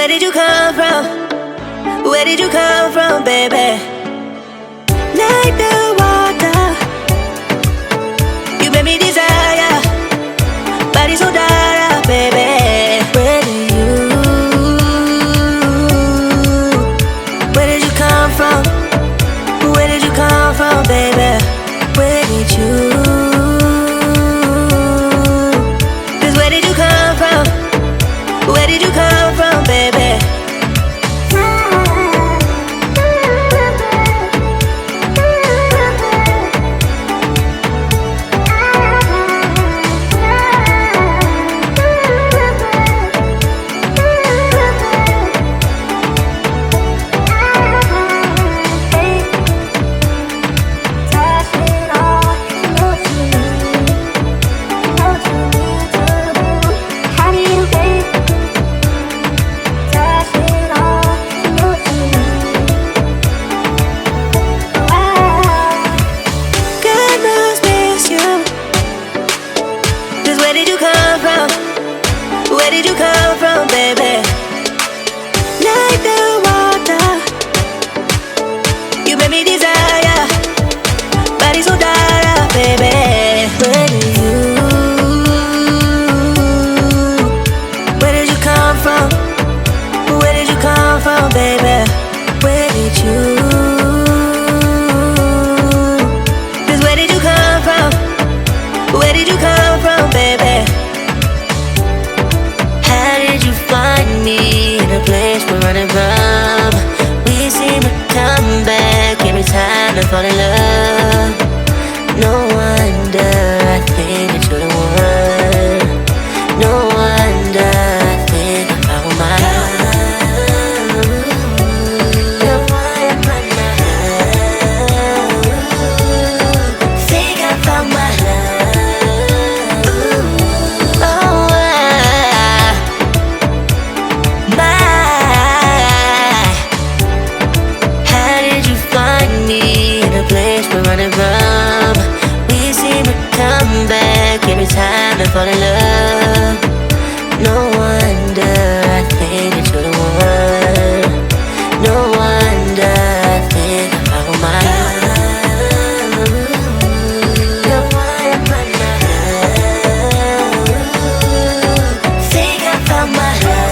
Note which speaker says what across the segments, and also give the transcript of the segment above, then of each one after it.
Speaker 1: Where did you come from? Where did you come from, baby? Like the water, you made me desire. Body so dark, baby. Where did you come from? Where did you come from, baby? Where did you? 'Cause where did you come from? Where did you come from, baby? Where did you come from, baby? Like the water, you made me desire. Body so dark, baby. Where did you come from? Where did you come from, baby? Where did you? 'Cause where did you come from? Where did you come from, baby? Find me in a place we're running from. We seem to come back every time I fall in love. No wonder I think that you're the one. No wonder I think I found my love. No wonder I think I found my love. Running from, we seem to come back every time I fall in love. No wonder I think that you're the one. No wonder I think I found my love. No wonder I think I found my love.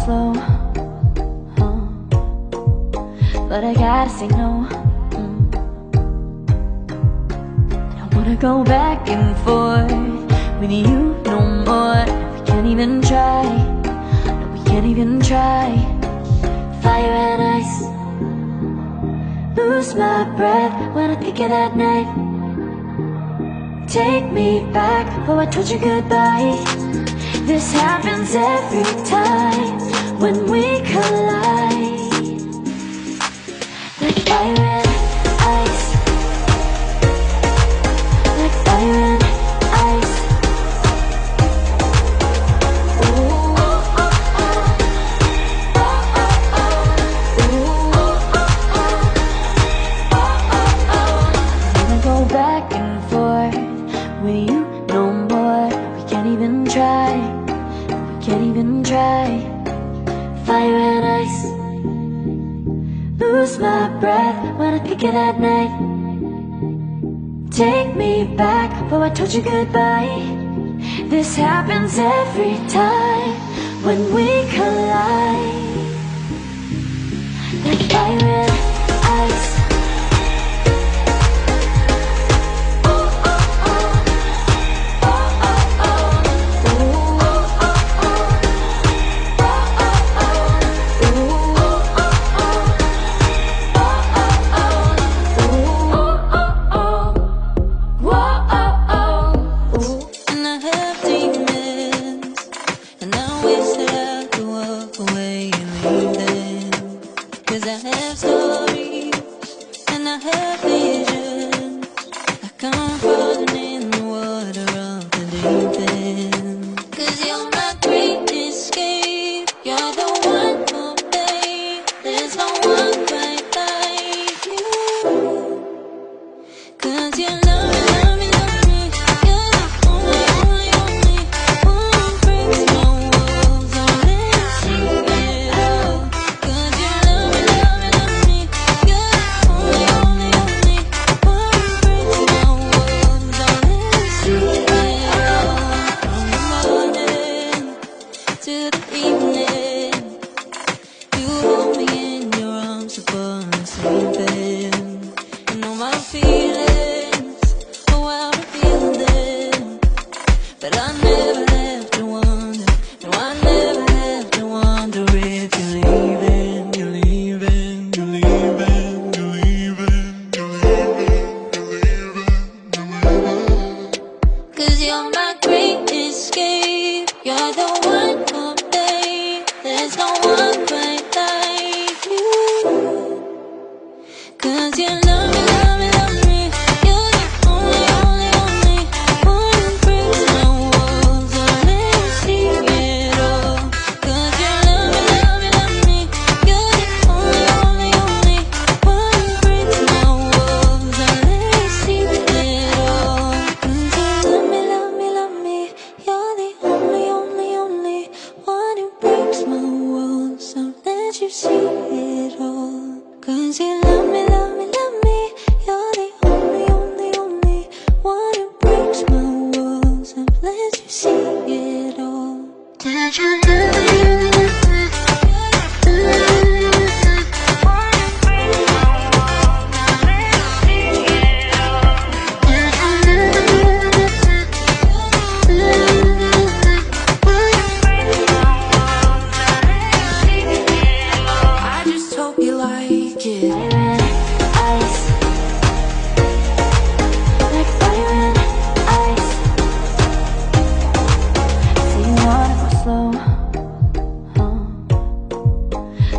Speaker 2: slow, but I gotta say no. Don't wanna go back and forth with you no more. We can't even try, no, we can't even try. Fire and ice, lose my breath when I think of that night. Take me back, oh I told you goodbye. This happens every time when we collide. Like fire and ice, like fire and ice. Ooh, oh, oh, oh. Oh, oh, oh. Ooh, oh, oh, oh. Oh, oh, oh. I wanna go back and forth with you no more. We can't even try, we can't even try. Fire and ice, lose my breath when I think of that night. Take me back, oh I told you goodbye. This happens every time when we collide. Like fire and ice.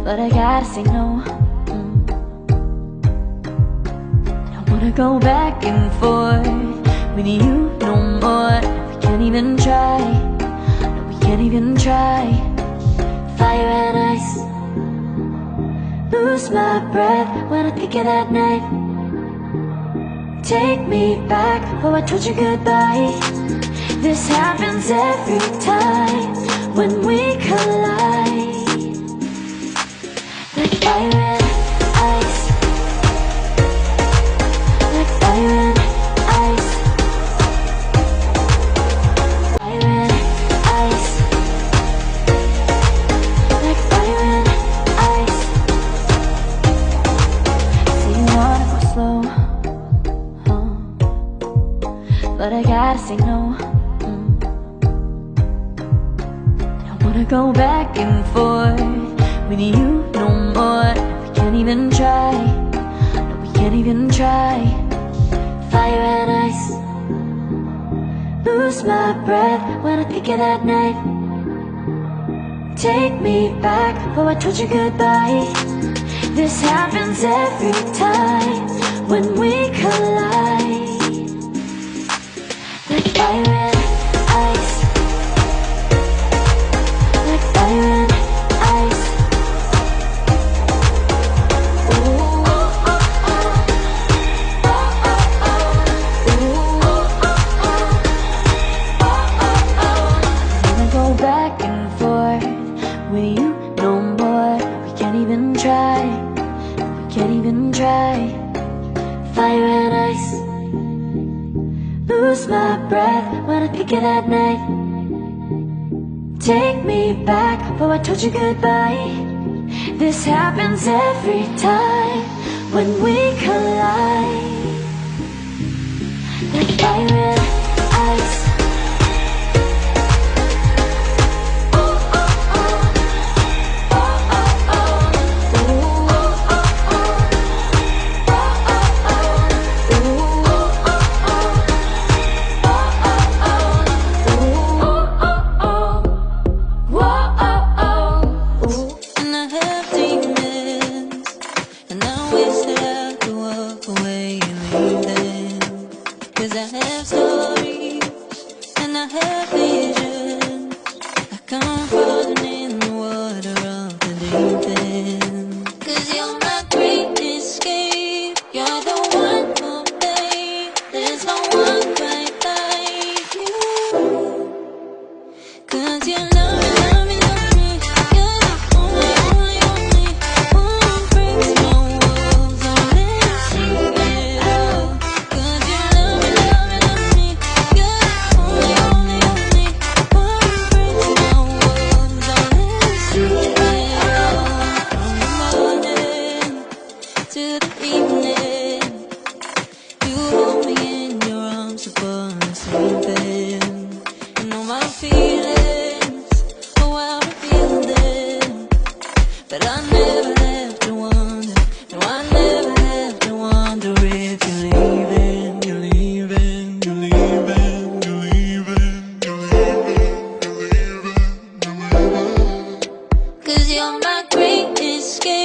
Speaker 2: But I gotta say no. Don't wanna go back and forth with you no more. We can't even try, no, we can't even try. Fire and ice, lose my breath when I think of that night. Take me back, oh I told you goodbye. This happens every time when we collide. Like fire and ice, like fire and ice, fire and ice, like go back and forth with you no more. We can't even try, no, we can't even try. Fire and ice, lose my breath when I think of that night. Take me back, oh I told you goodbye. This happens every time when we collide. Like fire and ice, like fire and ice. Ooh, oh, oh, oh. Oh, oh, oh. Ooh, oh, oh, oh. Oh, oh, oh. I wanna go back and forth with you no more. We can't even try, we can't even try. Fire and ice, lose my breath when I think of that night. Take me back, oh I told you goodbye. This happens every time when we collide. Like fire and ice. Oh, oh, oh. Oh, oh, oh. Ooh, oh, oh, oh. Oh, oh, oh. Ooh, oh, oh, oh.
Speaker 3: And I have demons, and I wish that I could walk away and leave them. 'Cause I have stories, and I have visions, like I'm falling in the water of the deep end. 'Cause you're my great escape, you're the one for me. There's no one quite like you. 'Cause you love me, love me, love me. You're the only, only, only one breaks my walls. Don't let me see it all. 'Cause you love me, love me, love me. You're the only, only, only one breaks my walls. Don't let me see it all. From the morning to the evening, you hold me in your arms upon sleeping. You know my feelings, oh how to feel them. But I never have to wonder, no I never have to wonder if you're leaving, you're leaving, you're leaving, you're leaving, you're leaving, you're leaving, you're leaving. 'Cause you're my great escape.